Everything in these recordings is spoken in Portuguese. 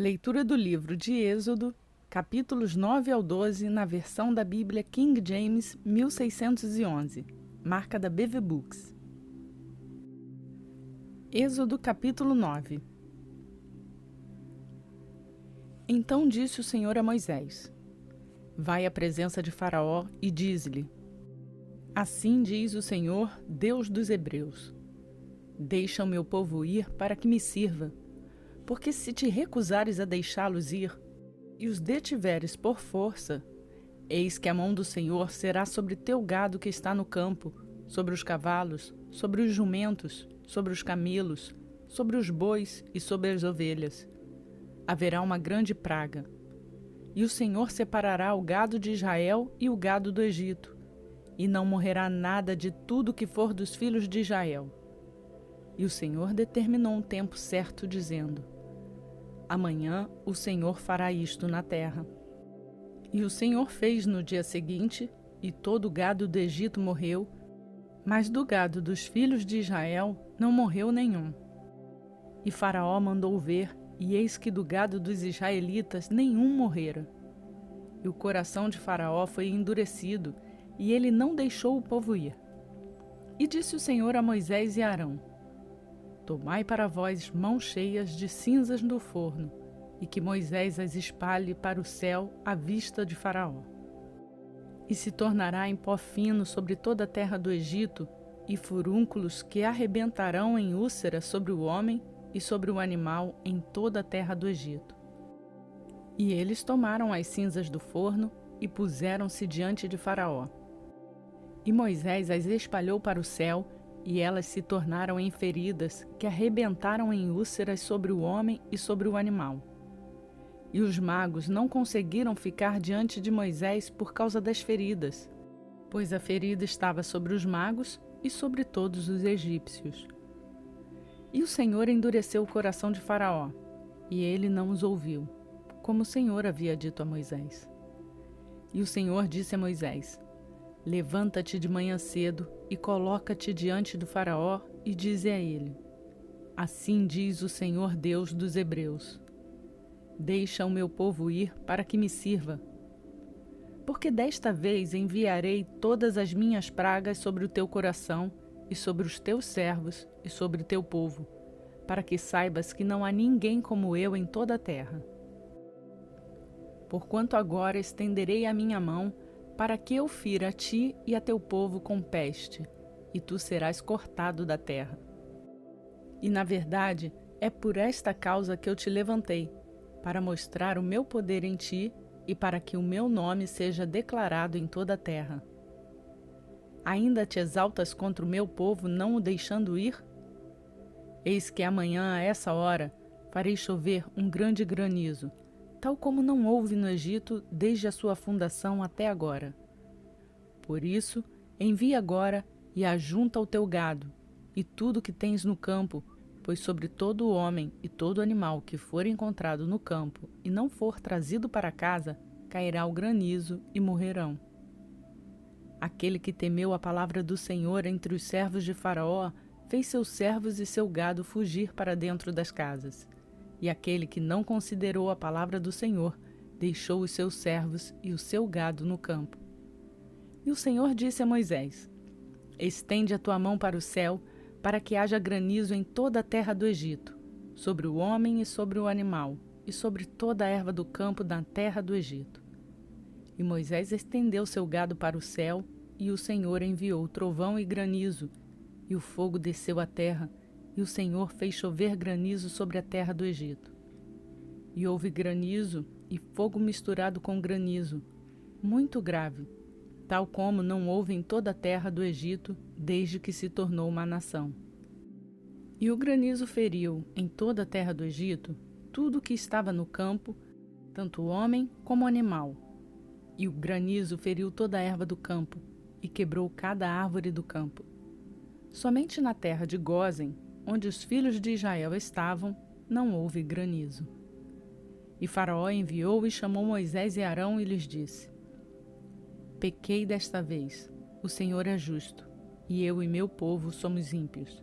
Leitura do livro de Êxodo, capítulos 9 ao 12, na versão da Bíblia King James 1611, marca da BV Books. Êxodo capítulo 9. Então disse o Senhor a Moisés: Vai à presença de Faraó e diz-lhe: Assim diz o Senhor, Deus dos Hebreus: Deixa o meu povo ir para que me sirva. Porque se te recusares a deixá-los ir, e os detiveres por força, eis que a mão do Senhor será sobre teu gado que está no campo, sobre os cavalos, sobre os jumentos, sobre os camelos, sobre os bois e sobre as ovelhas. Haverá uma grande praga. E o Senhor separará o gado de Israel e o gado do Egito, e não morrerá nada de tudo que for dos filhos de Israel. E o Senhor determinou um tempo certo, dizendo: Amanhã o Senhor fará isto na terra. E o Senhor fez no dia seguinte, e todo o gado do Egito morreu, mas do gado dos filhos de Israel não morreu nenhum. E Faraó mandou ver, e eis que do gado dos israelitas nenhum morrera. E o coração de Faraó foi endurecido, e ele não deixou o povo ir. E disse o Senhor a Moisés e a Arão: Tomai para vós mãos cheias de cinzas do forno, e que Moisés as espalhe para o céu à vista de Faraó. E se tornará em pó fino sobre toda a terra do Egito, e furúnculos que arrebentarão em úlcera sobre o homem e sobre o animal em toda a terra do Egito. E eles tomaram as cinzas do forno e puseram-se diante de Faraó. E Moisés as espalhou para o céu, e elas se tornaram em feridas que arrebentaram em úlceras sobre o homem e sobre o animal. E os magos não conseguiram ficar diante de Moisés por causa das feridas, pois a ferida estava sobre os magos e sobre todos os egípcios. E o Senhor endureceu o coração de Faraó, e ele não os ouviu, como o Senhor havia dito a Moisés. E o Senhor disse a Moisés: Levanta-te de manhã cedo e coloca-te diante do Faraó e dize a ele: Assim diz o Senhor Deus dos Hebreus: Deixa o meu povo ir para que me sirva. Porque desta vez enviarei todas as minhas pragas sobre o teu coração e sobre os teus servos e sobre o teu povo, para que saibas que não há ninguém como eu em toda a terra. Porquanto agora estenderei a minha mão para que eu fira a ti e a teu povo com peste, e tu serás cortado da terra. E na verdade é por esta causa que eu te levantei, para mostrar o meu poder em ti e para que o meu nome seja declarado em toda a terra. Ainda te exaltas contra o meu povo, não o deixando ir? Eis que amanhã, a essa hora, farei chover um grande granizo, tal como não houve no Egito desde a sua fundação até agora. Por isso, envia agora e ajunta o teu gado, e tudo que tens no campo, pois sobre todo homem e todo animal que for encontrado no campo e não for trazido para casa, cairá o granizo e morrerão. Aquele que temeu a palavra do Senhor entre os servos de Faraó, fez seus servos e seu gado fugir para dentro das casas. E aquele que não considerou a palavra do Senhor, deixou os seus servos e o seu gado no campo. E o Senhor disse a Moisés: Estende a tua mão para o céu, para que haja granizo em toda a terra do Egito, sobre o homem e sobre o animal, e sobre toda a erva do campo da terra do Egito. E Moisés estendeu seu gado para o céu, e o Senhor enviou trovão e granizo, e o fogo desceu à terra, e o Senhor fez chover granizo sobre a terra do Egito. E houve granizo e fogo misturado com granizo, muito grave, tal como não houve em toda a terra do Egito desde que se tornou uma nação. E o granizo feriu em toda a terra do Egito tudo que estava no campo, tanto homem como animal. E o granizo feriu toda a erva do campo e quebrou cada árvore do campo. Somente na terra de Gósen, onde os filhos de Israel estavam, não houve granizo. E Faraó enviou e chamou Moisés e Arão e lhes disse: Pequei desta vez, o Senhor é justo, e eu e meu povo somos ímpios.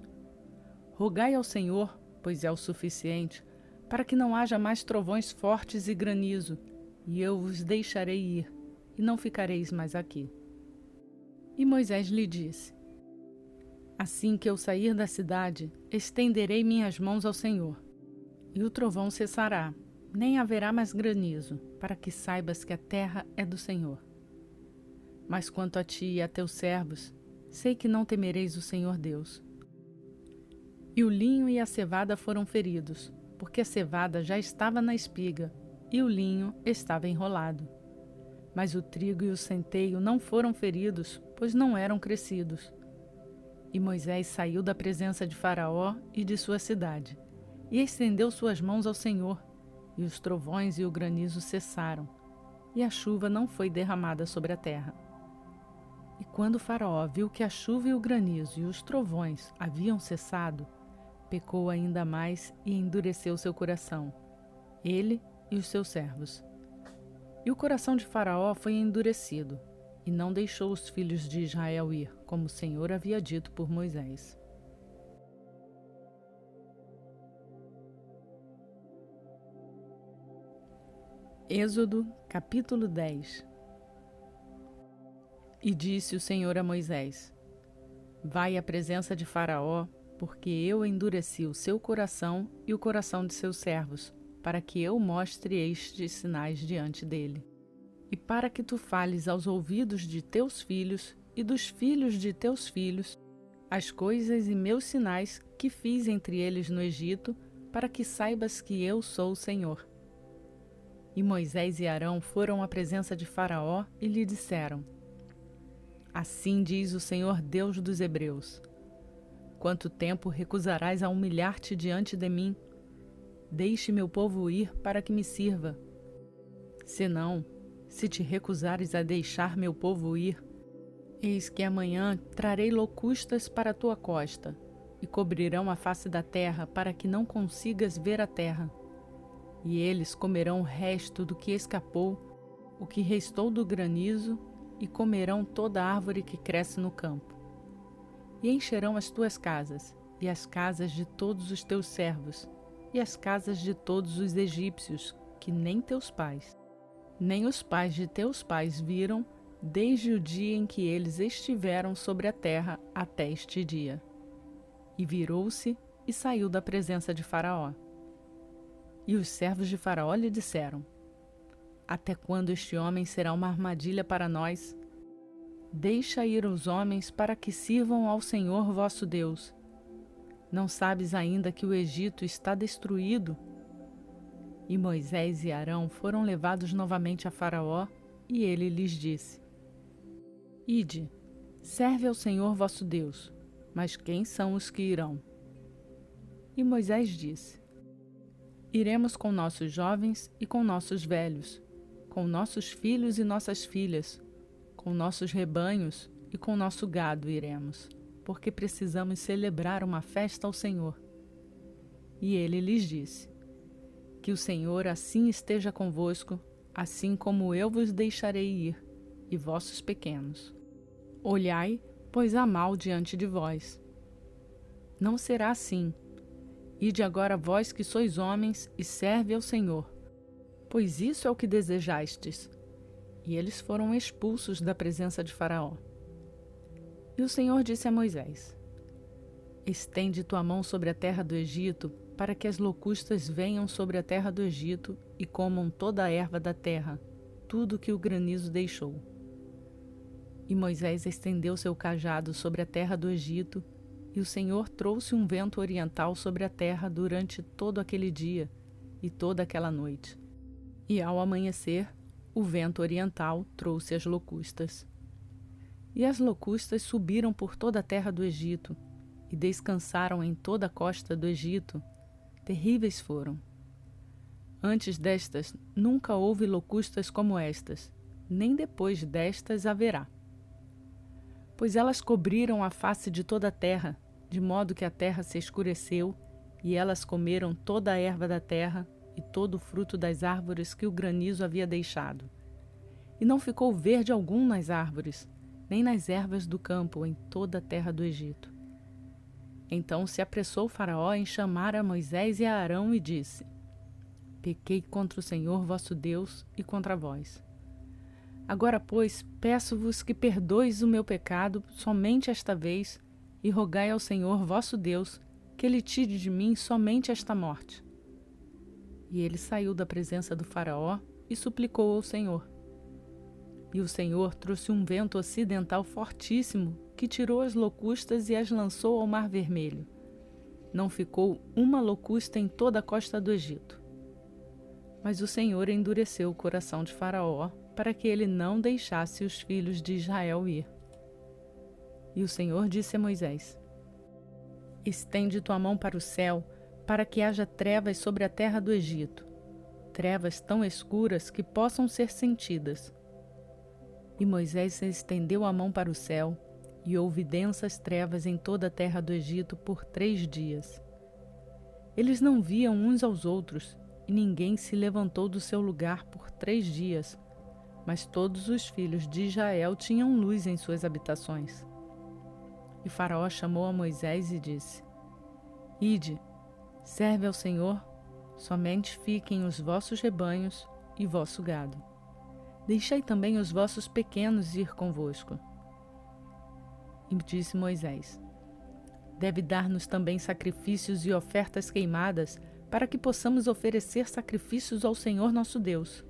Rogai ao Senhor, pois é o suficiente, para que não haja mais trovões fortes e granizo, e eu vos deixarei ir, e não ficareis mais aqui. E Moisés lhe disse: Assim que eu sair da cidade, estenderei minhas mãos ao Senhor, e o trovão cessará, nem haverá mais granizo, para que saibas que a terra é do Senhor. Mas quanto a ti e a teus servos, sei que não temereis o Senhor Deus. E o linho e a cevada foram feridos, porque a cevada já estava na espiga, e o linho estava enrolado. Mas o trigo e o centeio não foram feridos, pois não eram crescidos. E Moisés saiu da presença de Faraó e de sua cidade, e estendeu suas mãos ao Senhor, e os trovões e o granizo cessaram, e a chuva não foi derramada sobre a terra. E quando Faraó viu que a chuva e o granizo e os trovões haviam cessado, pecou ainda mais e endureceu seu coração, ele e os seus servos. E o coração de Faraó foi endurecido, e não deixou os filhos de Israel ir, como o Senhor havia dito por Moisés. Êxodo, capítulo 10. E disse o Senhor a Moisés: Vai à presença de Faraó, porque eu endureci o seu coração e o coração de seus servos, para que eu mostre estes sinais diante dele. E para que tu fales aos ouvidos de teus filhos e dos filhos de teus filhos as coisas e meus sinais que fiz entre eles no Egito, para que saibas que eu sou o Senhor. E Moisés e Arão foram à presença de Faraó e lhe disseram: Assim diz o Senhor Deus dos Hebreus: Quanto tempo recusarás a humilhar-te diante de mim? Deixe meu povo ir para que me sirva. Senão, se te recusares a deixar meu povo ir, eis que amanhã trarei locustas para a tua costa, e cobrirão a face da terra para que não consigas ver a terra. E eles comerão o resto do que escapou, o que restou do granizo, e comerão toda árvore que cresce no campo. E encherão as tuas casas, e as casas de todos os teus servos, e as casas de todos os egípcios, que nem teus pais, nem os pais de teus pais viram, desde o dia em que eles estiveram sobre a terra até este dia. E virou-se e saiu da presença de Faraó. E os servos de Faraó lhe disseram: Até quando este homem será uma armadilha para nós? Deixa ir os homens para que sirvam ao Senhor vosso Deus. Não sabes ainda que o Egito está destruído? E Moisés e Arão foram levados novamente a Faraó, e ele lhes disse: Ide, serve ao Senhor vosso Deus, mas quem são os que irão? E Moisés disse: Iremos com nossos jovens e com nossos velhos, com nossos filhos e nossas filhas, com nossos rebanhos e com nosso gado iremos, porque precisamos celebrar uma festa ao Senhor. E ele lhes disse: Que o Senhor assim esteja convosco, assim como eu vos deixarei ir, e vossos pequenos. Olhai, pois há mal diante de vós. Não será assim. Ide agora vós que sois homens, e serve ao Senhor, pois isso é o que desejastes. E eles foram expulsos da presença de Faraó. E o Senhor disse a Moisés: Estende tua mão sobre a terra do Egito, para que as locustas venham sobre a terra do Egito e comam toda a erva da terra, tudo que o granizo deixou. E Moisés estendeu seu cajado sobre a terra do Egito, e o Senhor trouxe um vento oriental sobre a terra durante todo aquele dia e toda aquela noite. E ao amanhecer, o vento oriental trouxe as locustas. E as locustas subiram por toda a terra do Egito, e descansaram em toda a costa do Egito. Terríveis foram. Antes destas, nunca houve locustas como estas, nem depois destas haverá. Pois elas cobriram a face de toda a terra, de modo que a terra se escureceu, e elas comeram toda a erva da terra e todo o fruto das árvores que o granizo havia deixado. E não ficou verde algum nas árvores, nem nas ervas do campo em toda a terra do Egito. Então se apressou Faraó em chamar a Moisés e a Arão e disse: Pequei contra o Senhor vosso Deus e contra vós. Agora, pois, peço-vos que perdoeis o meu pecado somente esta vez e rogai ao Senhor vosso Deus que ele tire de mim somente esta morte. E ele saiu da presença do faraó e suplicou ao Senhor. E o Senhor trouxe um vento ocidental fortíssimo que tirou as locustas e as lançou ao Mar Vermelho. Não ficou uma locusta em toda a costa do Egito. Mas o Senhor endureceu o coração de Faraó para que ele não deixasse os filhos de Israel ir. E o Senhor disse a Moisés: Estende tua mão para o céu, para que haja trevas sobre a terra do Egito, trevas tão escuras que possam ser sentidas. E Moisés estendeu a mão para o céu, e houve densas trevas em toda a terra do Egito por 3 dias. Eles não viam uns aos outros, e ninguém se levantou do seu lugar por 3 dias, mas todos os filhos de Israel tinham luz em suas habitações. E Faraó chamou a Moisés e disse: Ide, serve ao Senhor, somente fiquem os vossos rebanhos e vosso gado. Deixai também os vossos pequenos ir convosco. E disse Moisés: Deve dar-nos também sacrifícios e ofertas queimadas, para que possamos oferecer sacrifícios ao Senhor nosso Deus.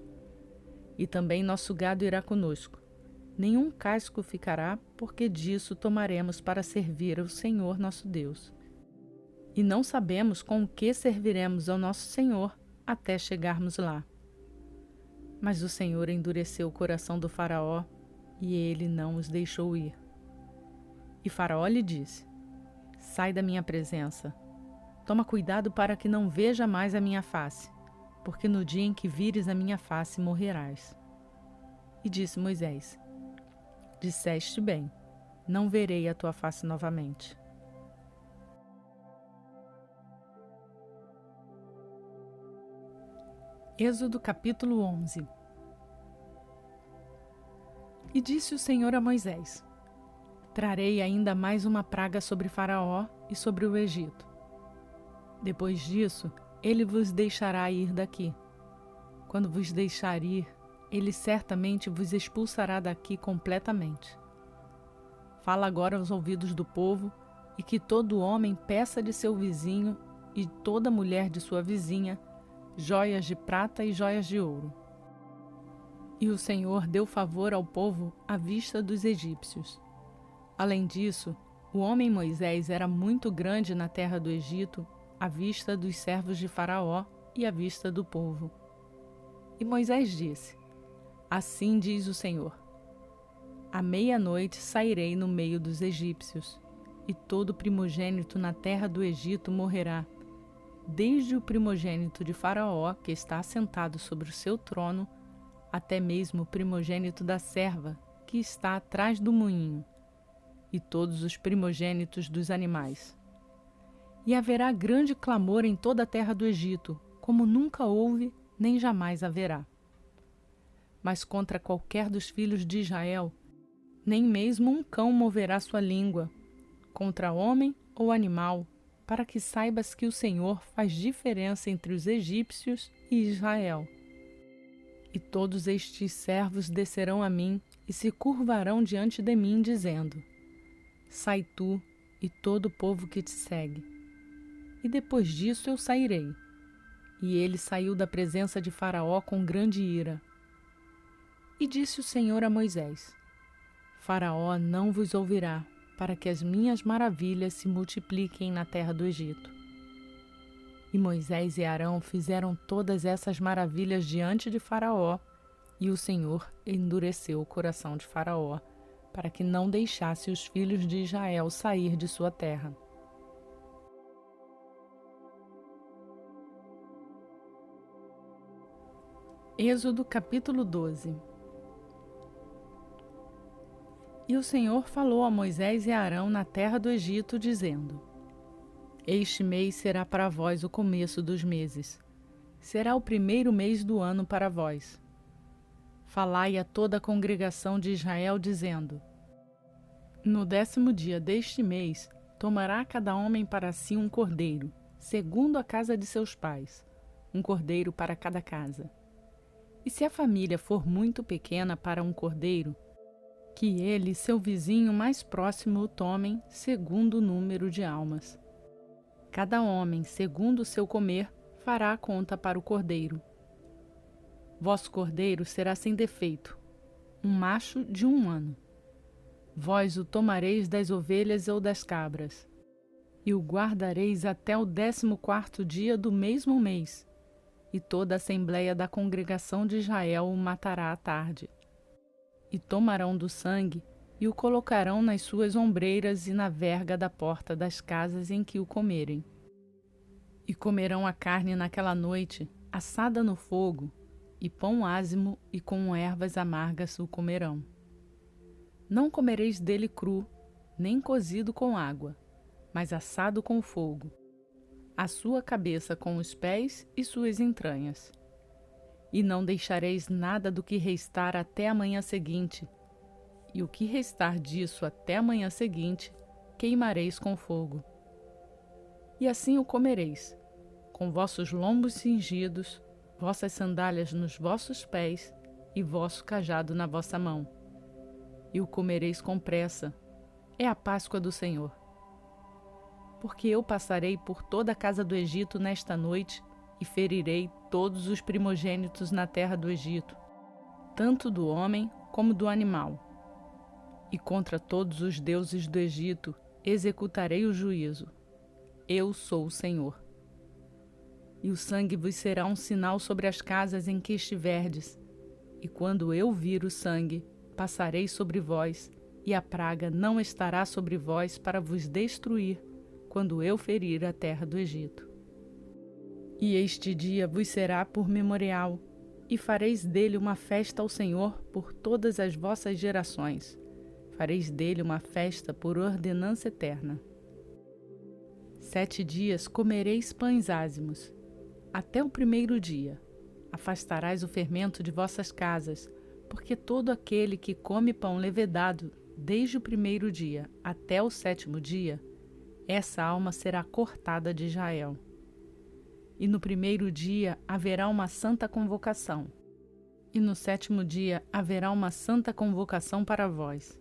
E também nosso gado irá conosco. Nenhum casco ficará, porque disso tomaremos para servir ao Senhor nosso Deus. E não sabemos com o que serviremos ao nosso Senhor até chegarmos lá. Mas o Senhor endureceu o coração do faraó, e ele não os deixou ir. E Faraó lhe disse: Sai da minha presença. Toma cuidado para que não veja mais a minha face, porque no dia em que vires a minha face morrerás. E disse Moisés: Disseste bem, não verei a tua face novamente. Êxodo capítulo 11. E disse o Senhor a Moisés: Trarei ainda mais uma praga sobre Faraó e sobre o Egito. Depois disso, ele vos deixará ir daqui. Quando vos deixar ir, ele certamente vos expulsará daqui completamente. Fala agora aos ouvidos do povo, e que todo homem peça de seu vizinho e toda mulher de sua vizinha joias de prata e joias de ouro. E o Senhor deu favor ao povo à vista dos egípcios. Além disso, o homem Moisés era muito grande na terra do Egito, à vista dos servos de Faraó e à vista do povo. E Moisés disse: Assim diz o Senhor: À meia-noite sairei no meio dos egípcios, e todo primogênito na terra do Egito morrerá, desde o primogênito de Faraó, que está assentado sobre o seu trono, até mesmo o primogênito da serva, que está atrás do moinho, e todos os primogênitos dos animais. E haverá grande clamor em toda a terra do Egito, como nunca houve, nem jamais haverá. Mas contra qualquer dos filhos de Israel, nem mesmo um cão moverá sua língua, contra homem ou animal, para que saibas que o Senhor faz diferença entre os egípcios e Israel. E todos estes servos descerão a mim e se curvarão diante de mim, dizendo: Sai tu e todo o povo que te segue. E depois disso eu sairei. E ele saiu da presença de Faraó com grande ira. E disse o Senhor a Moisés: Faraó não vos ouvirá, para que as minhas maravilhas se multipliquem na terra do Egito. E Moisés e Arão fizeram todas essas maravilhas diante de Faraó, e o Senhor endureceu o coração de Faraó, para que não deixasse os filhos de Israel sair de sua terra. Êxodo capítulo 12. E o Senhor falou a Moisés e a Arão na terra do Egito, dizendo: Este mês será para vós o começo dos meses. Será o primeiro mês do ano para vós. Falai a toda a congregação de Israel, dizendo: No 10º dia deste mês, tomará cada homem para si um cordeiro, segundo a casa de seus pais. um cordeiro para cada casa. E se a família for muito pequena para um cordeiro, que ele e seu vizinho mais próximo o tomem segundo o número de almas. Cada homem, segundo o seu comer, fará a conta para o cordeiro. Vosso cordeiro será sem defeito, um macho de 1 ano. Vós o tomareis das ovelhas ou das cabras, e o guardareis até o 14º dia do mesmo mês, e toda a assembleia da congregação de Israel o matará à tarde. E tomarão do sangue, e o colocarão nas suas ombreiras e na verga da porta das casas em que o comerem. E comerão a carne naquela noite, assada no fogo, e pão ázimo e com ervas amargas o comerão. Não comereis dele cru, nem cozido com água, mas assado com fogo, a sua cabeça com os pés e suas entranhas. E não deixareis nada do que restar até a manhã seguinte, e o que restar disso até a manhã seguinte, queimareis com fogo. E assim o comereis, com vossos lombos cingidos, vossas sandálias nos vossos pés e vosso cajado na vossa mão. E o comereis com pressa. É a Páscoa do Senhor. Porque eu passarei por toda a casa do Egito nesta noite e ferirei todos os primogênitos na terra do Egito, tanto do homem como do animal. E contra todos os deuses do Egito executarei o juízo. Eu sou o Senhor. E o sangue vos será um sinal sobre as casas em que estiverdes. E quando eu vir o sangue, passarei sobre vós, e a praga não estará sobre vós para vos destruir, quando eu ferir a terra do Egito. E este dia vos será por memorial, e fareis dele uma festa ao Senhor por todas as vossas gerações. Fareis dele uma festa por ordenança eterna. 7 dias comereis pães ázimos. Até o 1º dia, afastarás o fermento de vossas casas, porque todo aquele que come pão levedado, desde o 1º dia até o 7º dia, essa alma será cortada de Israel. E no 1º dia haverá uma santa convocação, e no 7º dia haverá uma santa convocação para vós.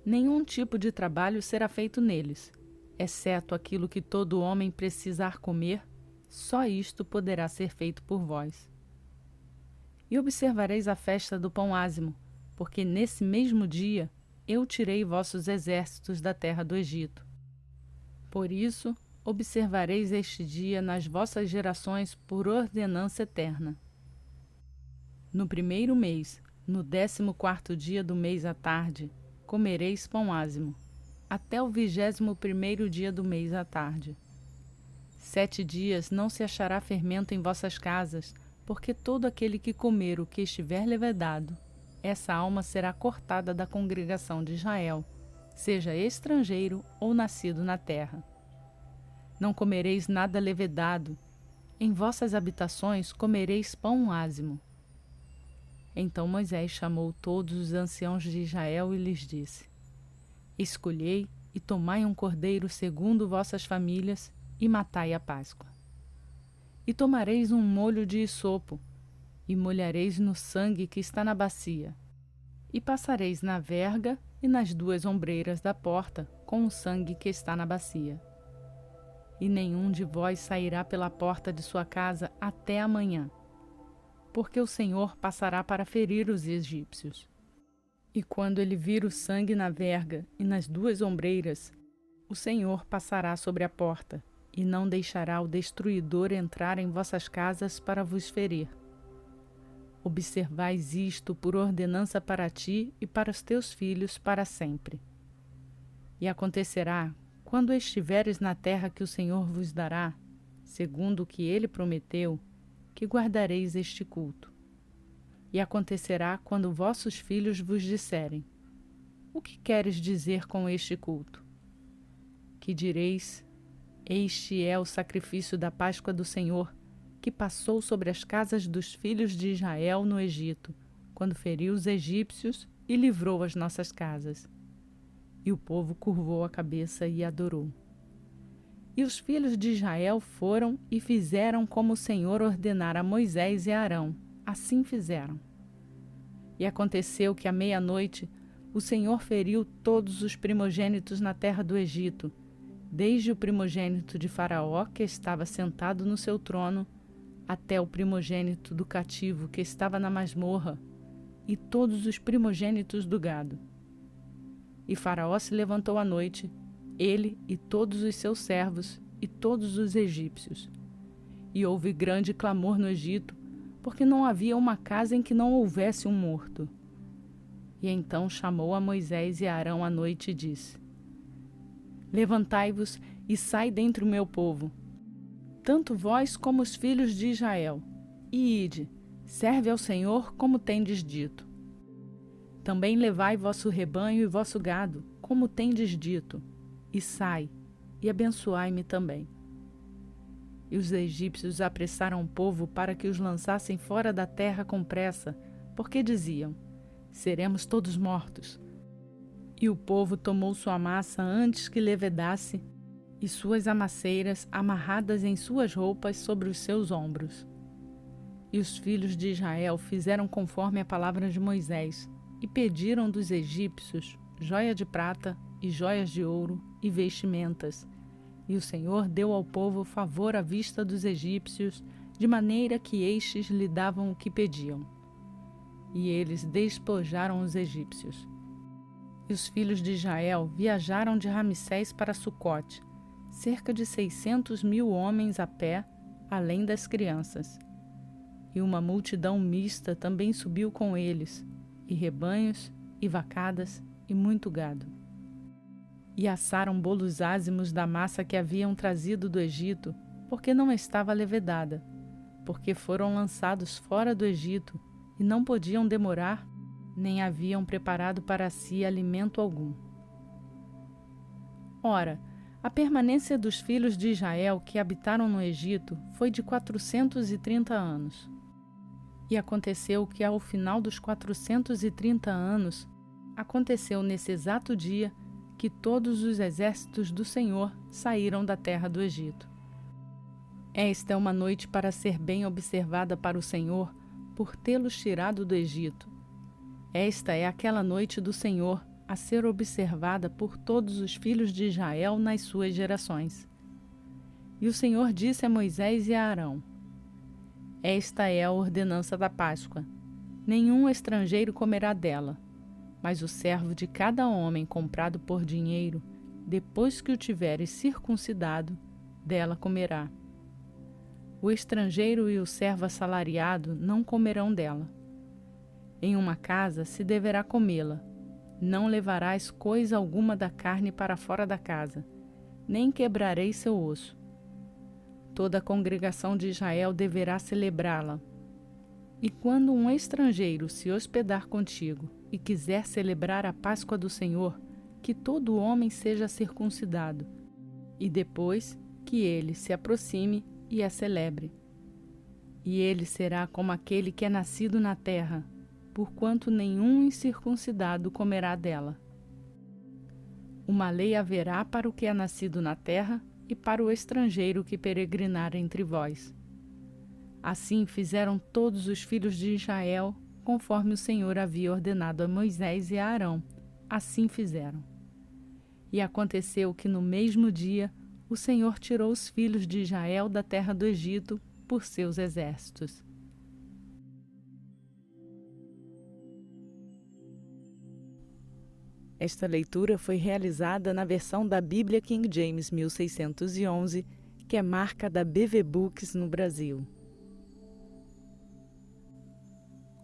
Nenhum tipo de trabalho será feito neles, exceto aquilo que todo homem precisar comer. Só isto poderá ser feito por vós. E observareis a festa do pão ázimo, porque nesse mesmo dia eu tirei vossos exércitos da terra do Egito. Por isso, observareis este dia nas vossas gerações por ordenança eterna. No 1º mês, no 14º dia do mês à tarde, comereis pão ázimo, até o 21º dia do mês à tarde. 7 dias não se achará fermento em vossas casas, porque todo aquele que comer o que estiver levedado, essa alma será cortada da congregação de Israel, seja estrangeiro ou nascido na terra. Não comereis nada levedado, em vossas habitações comereis pão ázimo. Então Moisés chamou todos os anciãos de Israel e lhes disse: Escolhei e tomai um cordeiro segundo vossas famílias, e matai a Páscoa. E tomareis um molho de hisopo, e molhareis no sangue que está na bacia, e passareis na verga e nas 2 ombreiras da porta com o sangue que está na bacia. E nenhum de vós sairá pela porta de sua casa até amanhã, porque o Senhor passará para ferir os egípcios. E quando ele vir o sangue na verga e nas 2 ombreiras, o Senhor passará sobre a porta, e não deixará o destruidor entrar em vossas casas para vos ferir. Observais isto por ordenança para ti e para os teus filhos para sempre. E acontecerá, quando estiveres na terra que o Senhor vos dará, segundo o que ele prometeu, que guardareis este culto. E acontecerá quando vossos filhos vos disserem: O que queres dizer com este culto? Que direis: Este é o sacrifício da Páscoa do Senhor, que passou sobre as casas dos filhos de Israel no Egito, quando feriu os egípcios e livrou as nossas casas. E o povo curvou a cabeça e adorou. E os filhos de Israel foram e fizeram como o Senhor ordenara a Moisés e a Arão. Assim fizeram. E aconteceu que à meia-noite o Senhor feriu todos os primogênitos na terra do Egito, desde o primogênito de Faraó, que estava sentado no seu trono, até o primogênito do cativo, que estava na masmorra, e todos os primogênitos do gado. E Faraó se levantou à noite, ele e todos os seus servos e todos os egípcios. E houve grande clamor no Egito, porque não havia uma casa em que não houvesse um morto. E então chamou a Moisés e a Arão à noite e disse: Levantai-vos e sai dentre o meu povo, tanto vós como os filhos de Israel, e ide, serve ao Senhor como tendes dito. Também levai vosso rebanho e vosso gado, como tendes dito, e sai, e abençoai-me também. E os egípcios apressaram o povo para que os lançassem fora da terra com pressa, porque diziam: seremos todos mortos. E o povo tomou sua massa antes que levedasse, e suas amaceiras amarradas em suas roupas sobre os seus ombros. E os filhos de Israel fizeram conforme a palavra de Moisés, e pediram dos egípcios joia de prata e joias de ouro e vestimentas. E o Senhor deu ao povo favor à vista dos egípcios, de maneira que estes lhe davam o que pediam. E eles despojaram os egípcios. E os filhos de Israel viajaram de Ramsés para Sucote, cerca de 600.000 homens a pé, além das crianças. E uma multidão mista também subiu com eles, e rebanhos, e vacadas, e muito gado. E assaram bolos ázimos da massa que haviam trazido do Egito, porque não estava levedada, porque foram lançados fora do Egito, e não podiam demorar, nem haviam preparado para si alimento algum. Ora, a permanência dos filhos de Israel que habitaram no Egito foi de 430 anos. E aconteceu que ao final dos 430 anos, aconteceu nesse exato dia que todos os exércitos do Senhor saíram da terra do Egito. Esta é uma noite para ser bem observada para o Senhor, por tê-los tirado do Egito. Esta é aquela noite do Senhor, a ser observada por todos os filhos de Israel nas suas gerações. E o Senhor disse a Moisés e a Arão: Esta é a ordenança da Páscoa. Nenhum estrangeiro comerá dela, mas o servo de cada homem comprado por dinheiro, depois que o tiveres circuncidado, dela comerá. O estrangeiro e o servo assalariado não comerão dela. Em uma casa se deverá comê-la. Não levarás coisa alguma da carne para fora da casa, nem quebrareis seu osso. Toda a congregação de Israel deverá celebrá-la. E quando um estrangeiro se hospedar contigo e quiser celebrar a Páscoa do Senhor, que todo homem seja circuncidado, e depois que ele se aproxime e a celebre. E ele será como aquele que é nascido na terra, porquanto nenhum incircuncidado comerá dela. Uma lei haverá para o que é nascido na terra e para o estrangeiro que peregrinar entre vós. Assim fizeram todos os filhos de Israel, conforme o Senhor havia ordenado a Moisés e a Arão. Assim fizeram. E aconteceu que no mesmo dia o Senhor tirou os filhos de Israel da terra do Egito por seus exércitos. Esta leitura foi realizada na versão da Bíblia King James 1611, que é marca da BV Books no Brasil.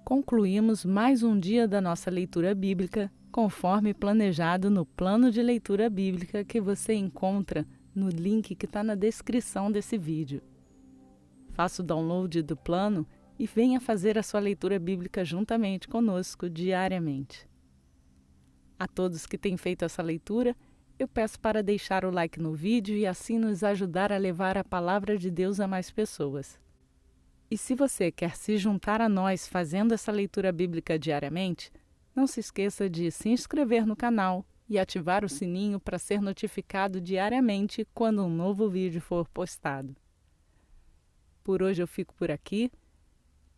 Concluímos mais um dia da nossa leitura bíblica, conforme planejado no plano de leitura bíblica que você encontra no link que está na descrição desse vídeo. Faça o download do plano e venha fazer a sua leitura bíblica juntamente conosco diariamente. A todos que têm feito essa leitura, eu peço para deixar o like no vídeo e assim nos ajudar a levar a palavra de Deus a mais pessoas. E se você quer se juntar a nós fazendo essa leitura bíblica diariamente, não se esqueça de se inscrever no canal, e ativar o sininho para ser notificado diariamente quando um novo vídeo for postado. Por hoje eu fico por aqui.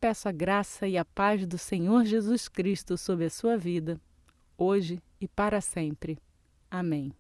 Peço a graça e a paz do Senhor Jesus Cristo sobre a sua vida, hoje e para sempre. Amém.